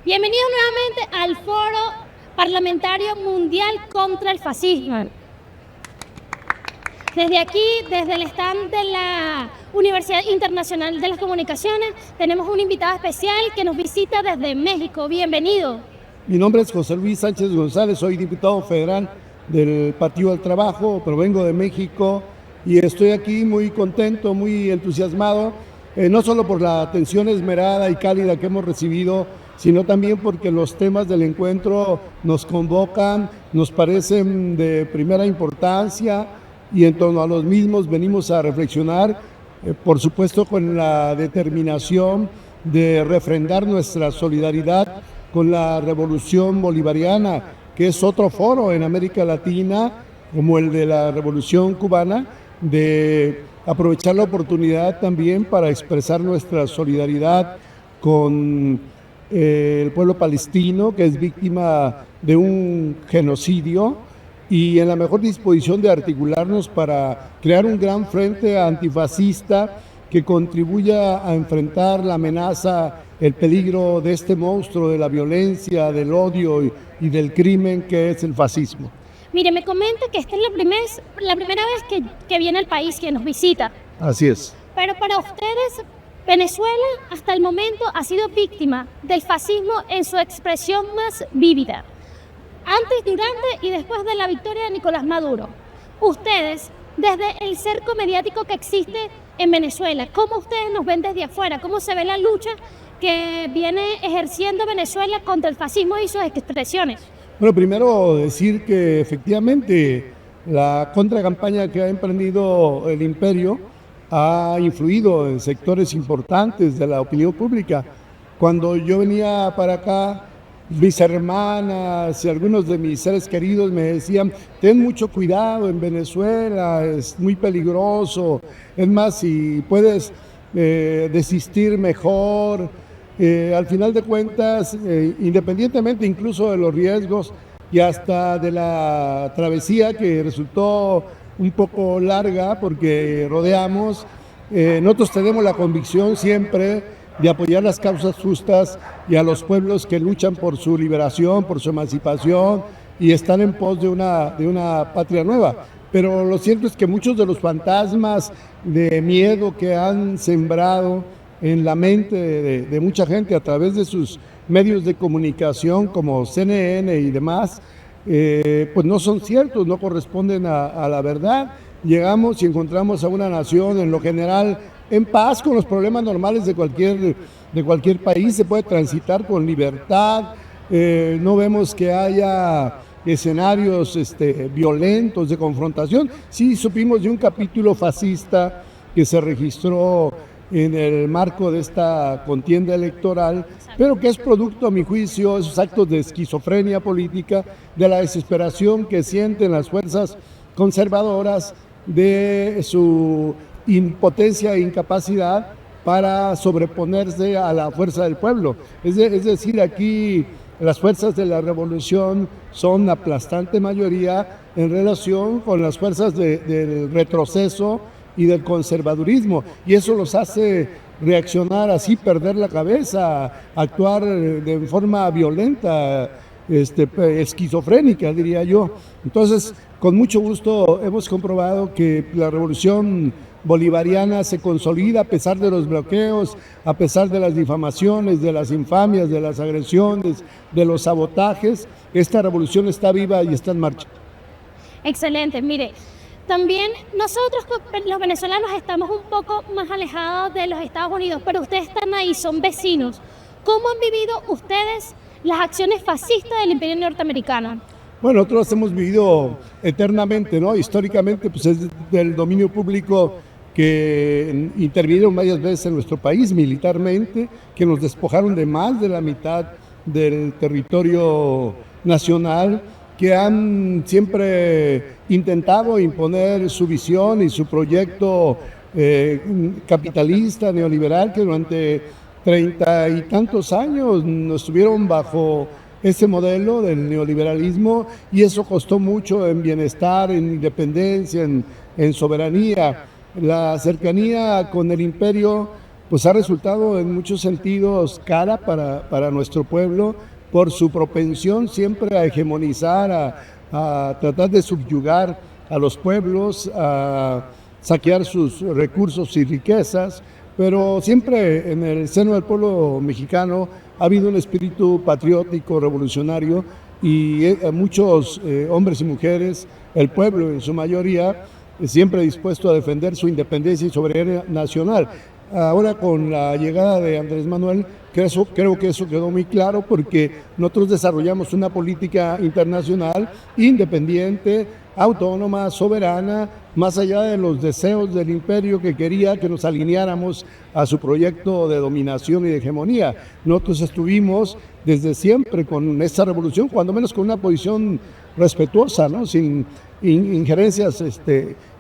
Bienvenidos nuevamente al Foro Parlamentario Mundial contra el Fascismo. Desde aquí, desde el stand de la Universidad Internacional de las Comunicaciones, tenemos un invitado especial que nos visita desde México. Bienvenido. Mi nombre es José Luis Sánchez González, soy diputado federal del Partido del Trabajo, provengo de México y estoy aquí muy contento, muy entusiasmado, no solo por la atención esmerada y cálida que hemos recibido, sino también porque los temas del encuentro nos convocan, nos parecen de primera importancia y en torno a los mismos venimos a reflexionar, por supuesto con la determinación de refrendar nuestra solidaridad con la Revolución Bolivariana, que es otro foro en América Latina, como el de la Revolución Cubana, de aprovechar la oportunidad también para expresar nuestra solidaridad con el pueblo palestino, que es víctima de un genocidio, y en la mejor disposición de articularnos para crear un gran frente antifascista que contribuya a enfrentar la amenaza, el peligro de este monstruo de la violencia, del odio y del crimen que es el fascismo. Mire, me comenta que esta es la primera vez que viene al país, que nos visita. Así es. Pero para ustedes, Venezuela hasta el momento ha sido víctima del fascismo en su expresión más vívida, antes, durante y después de la victoria de Nicolás Maduro. Ustedes, desde el cerco mediático que existe en Venezuela, ¿cómo ustedes nos ven desde afuera? ¿Cómo se ve la lucha que viene ejerciendo Venezuela contra el fascismo y sus expresiones? Bueno, primero decir que efectivamente la contracampaña que ha emprendido el imperio ha influido en sectores importantes de la opinión pública. Cuando yo venía para acá, mis hermanas y algunos de mis seres queridos me decían: ten mucho cuidado en Venezuela, es muy peligroso, es más, si puedes desistir mejor. Al final de cuentas, independientemente incluso de los riesgos y hasta de la travesía que resultó un poco larga porque rodeamos, nosotros tenemos la convicción siempre de apoyar las causas justas y a los pueblos que luchan por su liberación, por su emancipación y están en pos de una patria nueva. Pero lo cierto es que muchos de los fantasmas de miedo que han sembrado en la mente de mucha gente a través de sus medios de comunicación como CNN y demás, pues no son ciertos, no corresponden a la verdad. Llegamos y encontramos a una nación en lo general en paz, con los problemas normales de cualquier país, se puede transitar con libertad, no vemos que haya escenarios violentos de confrontación. Sí supimos de un capítulo fascista que se registró en el marco de esta contienda electoral, pero que es producto, a mi juicio, esos actos de esquizofrenia política, de la desesperación que sienten las fuerzas conservadoras, de su impotencia e incapacidad para sobreponerse a la fuerza del pueblo. Es decir, aquí las fuerzas de la revolución son aplastante mayoría en relación con las fuerzas del retroceso y del conservadurismo, y eso los hace reaccionar así, perder la cabeza, actuar de forma violenta, esquizofrénica, diría yo. Entonces, con mucho gusto hemos comprobado que la revolución bolivariana se consolida a pesar de los bloqueos, a pesar de las difamaciones, de las infamias, de las agresiones, de los sabotajes. Esta revolución está viva y está en marcha. Excelente, mire. También nosotros, los venezolanos, estamos un poco más alejados de los Estados Unidos, pero ustedes están ahí, son vecinos. ¿Cómo han vivido ustedes las acciones fascistas del imperio norteamericano? Bueno, nosotros hemos vivido eternamente, ¿no? Históricamente, pues es del dominio público que intervinieron varias veces en nuestro país militarmente, que nos despojaron de más de la mitad del territorio nacional, que han siempre intentado imponer su visión y su proyecto capitalista, neoliberal, que durante 30 y tantos años nos estuvieron bajo ese modelo del neoliberalismo, y eso costó mucho en bienestar, en independencia, en soberanía. La cercanía con el imperio pues ha resultado en muchos sentidos cara para nuestro pueblo por su propensión siempre a hegemonizar, a tratar de subyugar a los pueblos, a saquear sus recursos y riquezas, pero siempre en el seno del pueblo mexicano ha habido un espíritu patriótico, revolucionario, y muchos hombres y mujeres, el pueblo en su mayoría, siempre dispuesto a defender su independencia y soberanía nacional. Ahora con la llegada de Andrés Manuel, creo que eso quedó muy claro porque nosotros desarrollamos una política internacional independiente, autónoma, soberana, más allá de los deseos del imperio que quería que nos alineáramos a su proyecto de dominación y de hegemonía. Nosotros estuvimos desde siempre con esta revolución, cuando menos con una posición respetuosa, ¿no? Sin injerencias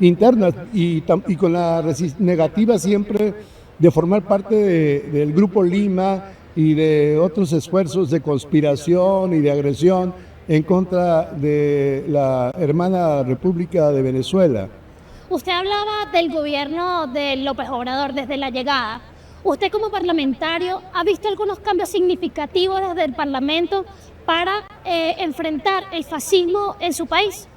internas y con la negativa siempre de formar parte del Grupo Lima y de otros esfuerzos de conspiración y de agresión en contra de la hermana República de Venezuela. Usted hablaba del gobierno de López Obrador desde la llegada. Usted como parlamentario ha visto algunos cambios significativos desde el Parlamento para enfrentar el fascismo en su país.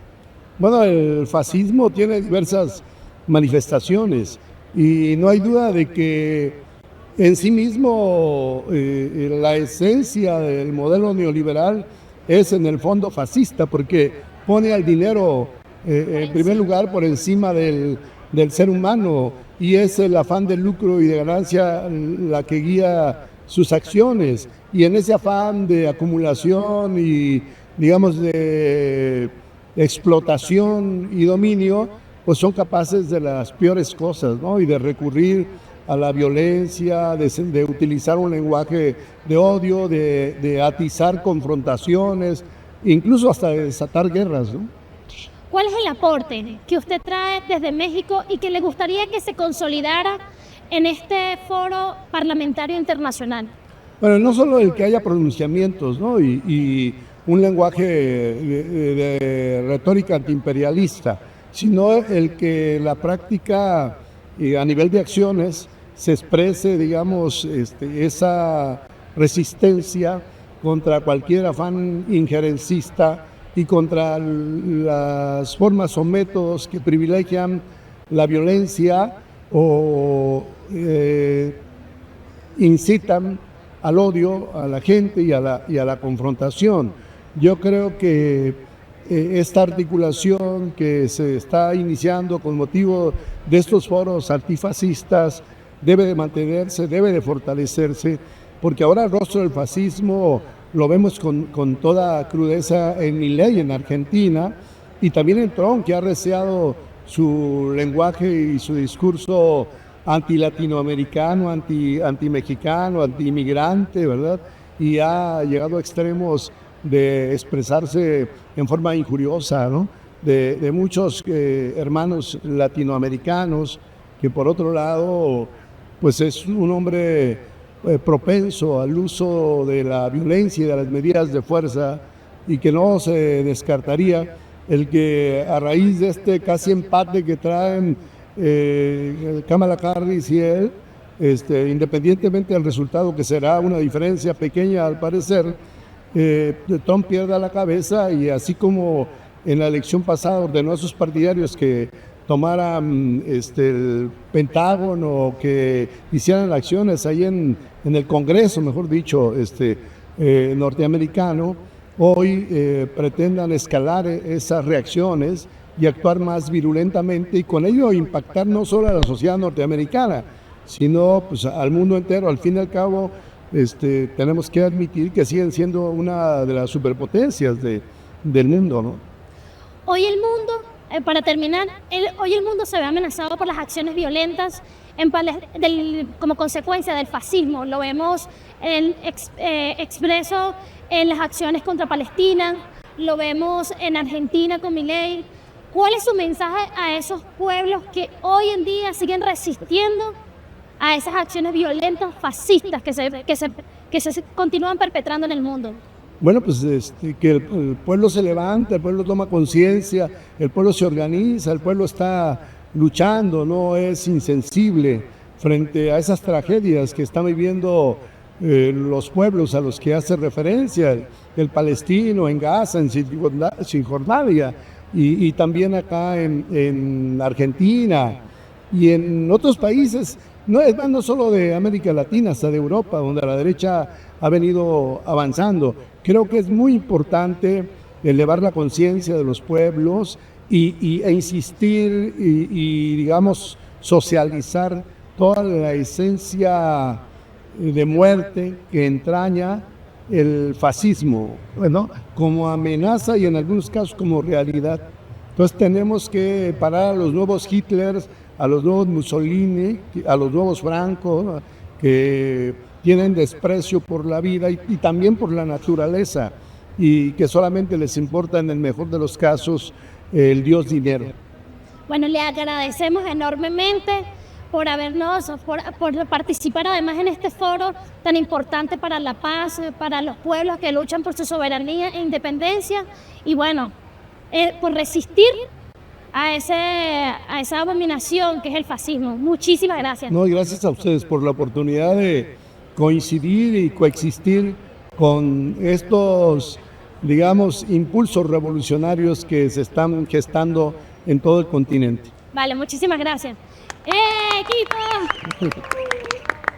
Bueno, el fascismo tiene diversas manifestaciones y no hay duda de que en sí mismo la esencia del modelo neoliberal es en el fondo fascista porque pone al dinero en primer lugar por encima del ser humano y es el afán de lucro y de ganancia la que guía sus acciones y en ese afán de acumulación y digamos de explotación y dominio, pues son capaces de las peores cosas, ¿no? Y de recurrir a la violencia, de utilizar un lenguaje de odio, de atizar confrontaciones, incluso hasta de desatar guerras, ¿no? ¿Cuál es el aporte que usted trae desde México y que le gustaría que se consolidara en este foro parlamentario internacional? Bueno, no solo el que haya pronunciamientos, ¿no? y un lenguaje de retórica antiimperialista, sino el que la práctica a nivel de acciones se exprese, digamos, esa resistencia contra cualquier afán injerencista y contra las formas o métodos que privilegian la violencia o incitan al odio a la gente y a la confrontación. Yo creo que esta articulación que se está iniciando con motivo de estos foros antifascistas debe de mantenerse, debe de fortalecerse, porque ahora el rostro del fascismo lo vemos con toda crudeza en Milei en Argentina y también en Trump, que ha arreciado su lenguaje y su discurso anti-latinoamericano, anti-mexicano, anti-inmigrante, ¿verdad? Y ha llegado a extremos de expresarse en forma injuriosa, ¿no? De muchos hermanos latinoamericanos, que por otro lado, pues es un hombre propenso al uso de la violencia y de las medidas de fuerza y que no se descartaría el que a raíz de este casi empate que traen Kamala Harris y él, independientemente del resultado que será una diferencia pequeña al parecer, Trump pierda la cabeza y así como en la elección pasada ordenó a sus partidarios que tomaran el Pentágono, que hicieran acciones ahí en el Congreso, mejor dicho, norteamericano, hoy pretendan escalar esas reacciones y actuar más virulentamente y con ello impactar no solo a la sociedad norteamericana, sino pues, al mundo entero. Al fin y al cabo, tenemos que admitir que siguen siendo una de las superpotencias del mundo, ¿no? Hoy el mundo, para terminar, hoy el mundo se ve amenazado por las acciones violentas como consecuencia del fascismo. Lo vemos expreso en las acciones contra Palestina, lo vemos en Argentina con Milei. ¿Cuál es su mensaje a esos pueblos que hoy en día siguen resistiendo a esas acciones violentas fascistas que se continúan perpetrando en el mundo? Bueno, pues que el pueblo se levanta, el pueblo toma conciencia, el pueblo se organiza, el pueblo está luchando, no es insensible frente a esas tragedias que están viviendo los pueblos a los que hace referencia, el palestino en Gaza, en Cisjordania, y también acá en Argentina y en otros países, no solo de América Latina, hasta de Europa, donde la derecha ha venido avanzando. Creo que es muy importante elevar la conciencia de los pueblos e insistir y, digamos, socializar toda la esencia de muerte que entraña el fascismo, bueno, como amenaza y en algunos casos como realidad. Entonces tenemos que parar a los nuevos Hitlers, a los nuevos Mussolini, a los nuevos Franco, ¿no?, que tienen desprecio por la vida y también por la naturaleza, y que solamente les importa en el mejor de los casos el Dios dinero. Bueno, le agradecemos enormemente por por participar además en este foro tan importante para la paz, para los pueblos que luchan por su soberanía e independencia, y bueno, por resistir a esa abominación que es el fascismo. Muchísimas gracias. No, y gracias a ustedes por la oportunidad de coincidir y coexistir con estos, digamos, impulsos revolucionarios que se están gestando en todo el continente. Vale, muchísimas gracias. ¡Equipo!